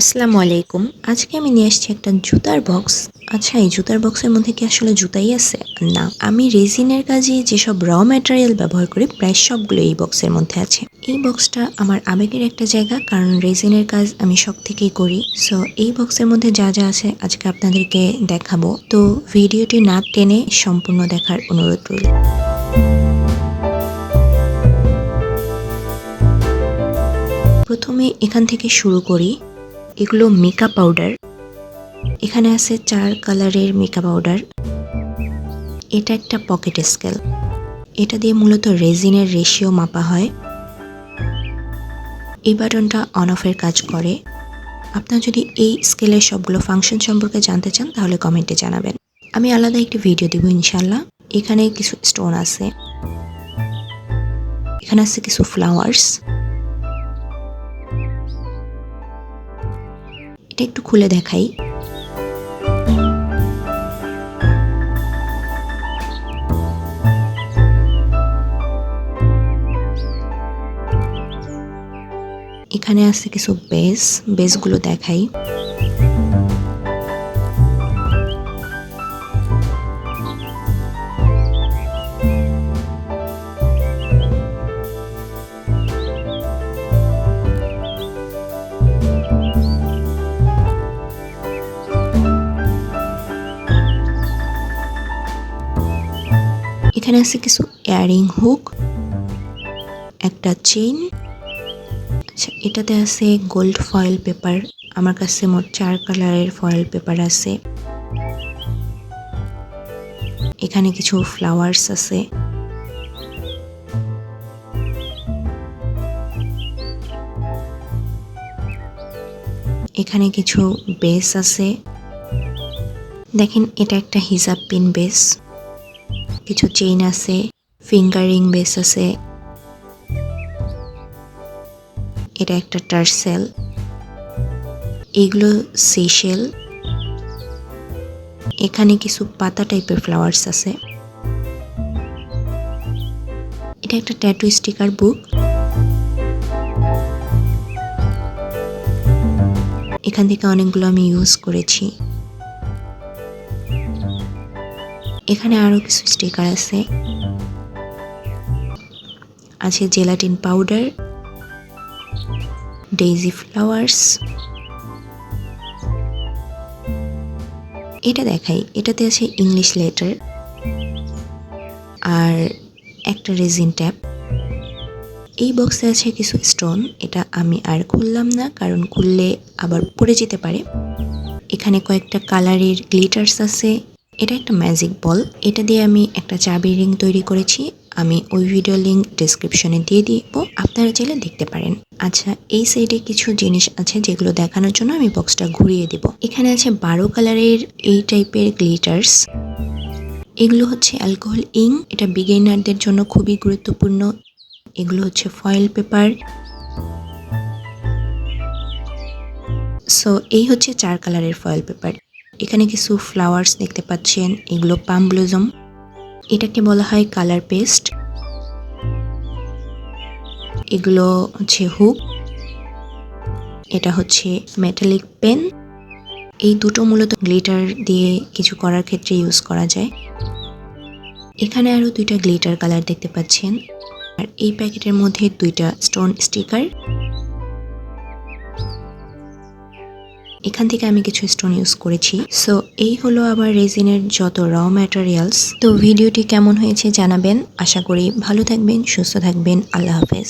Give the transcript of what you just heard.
আসসালামু আলাইকুম। আজকে আমি নিয়ে আসছি একটা জুতার বক্স। আচ্ছা, এই জুতার বক্সের মধ্যে কি আসলে জুতাই আছে? না, আমি রেজিনের কাজে যেসব র ম্যাটেরিয়াল ব্যবহার করি প্রায় সবগুলো এই বক্সের মধ্যে আছে। এই বক্সটা আমার আবেগের একটা জায়গা, কারণ রেজিনের কাজ আমি শখ থেকেই করি। সো এই বক্সের মধ্যে যা যা আছে আজকে আপনাদেরকে দেখাবো। তো ভিডিওটি না টেনে সম্পূর্ণ দেখার অনুরোধ রইল। প্রথমে এখান থেকে শুরু করি। এগুলো মেকআপ পাউডার। এখানে আছে 4 কালারের মেকআপ পাউডার। এটা একটা পকেট স্কেল। এটা দিয়ে মূলত রেজিনের রেশিও মাপা হয়। এই বাটনটা অন অফের কাজ করে। আপনারা যদি এই স্কেলের সবগুলো ফাংশন সম্পর্কে জানতে চান তাহলে কমেন্টে জানাবেন। আমি আলাদা একটি ভিডিও দেব ইনশাল্লাহ। এখানে কিছু স্টোন আছে, এখানে আছে কিছু ফ্লাওয়ার্স। এটা একটু খুলে দেখাই। এখানে আছে কিছু বেসগুলো দেখাই। এখানে আছে কিছু ইয়ারিং হুক, একটা চেইন। আচ্ছা, এটাতে আছে গোল্ড ফয়েল পেপার। আমার কাছে মোট 4 কালারের ফয়েল পেপার আছে। এখানে কিছু ফ্লাওয়ার্স আছে। এখানে কিছু বেস আছে। দেখেন, এটা একটা হিজাব পিন বেস। কিছু চেইন আছে, ফিঙ্গারিং বেস আছে। এটা একটা টার্সেল। এগুলো সেশেল। এখানে কিছু পাতা টাইপের ফ্লাওয়ার্স আছে। এটা একটা ট্যাটু স্টিকার বুক। এখান থেকে অনেকগুলো আমি ইউজ করেছি। এখানে আরো কিছু স্টিকার আছে জেলাটিন পাউডার, ডেইজি ফ্লাওয়ার্স। এটা দেখাই। এটাতে আছে ইংলিশ লেটার আর একটা রেজিন ট্যাপ। এই বক্সে আছে কিছু স্টোন। এটা আমি আর খুললাম না, কারণ খুললে আবার পড়ে যেতে পারে। এখানে কয়েকটা কালারের গ্লিটার্স আছে। এটা একটা ম্যাজিক বল। এটা দিয়ে আমি একটা চাবি রিং তৈরি করেছি। আমি ওই ভিডিও লিংক ডেসক্রিপশনে দিয়ে দিব, আপনারা চাইলে দেখতে পারেন। আচ্ছা, এই সাইডে কিছু জিনিস আছে যেগুলো দেখানোর জন্য আমি বক্সটা ঘুরিয়ে দিব। এখানে আছে 12 কালারের এই টাইপের গ্লিটার্স। এগুলো হচ্ছে অ্যালকোহল ইঙ্ক। এটা বিগিনারদের জন্য খুবই গুরুত্বপূর্ণ। এগুলো হচ্ছে ফয়েল পেপার। সো এই হচ্ছে 4 কালারের ফয়েল পেপার। এখানে কিছু ফ্লাওয়ার্স দেখতে পাচ্ছেন, এগুলো পাম ব্লুজম। এটাকে বলা হয় কালার পেস্ট। এগুলো হচ্ছে হুক। এটা হচ্ছে মেটালিক পেন। এই দুটো মূলত গ্লিটার দিয়ে কিছু করার ক্ষেত্রে ইউজ করা যায়। এখানে আরো 2টা গ্লিটার কালার দেখতে পাচ্ছেন। আর এই প্যাকেটের মধ্যে 2টা স্টোন স্টিকার। এখান থেকে আমি কিছু স্টোন ইউজ করেছি। সো এই হলো আমার রেজিনের যত র ম্যাটেরিয়ালস। তো ভিডিওটি কেমন হয়েছে জানাবেন। আশা করি ভালো থাকবেন, সুস্থ থাকবেন। আল্লাহ হাফেজ।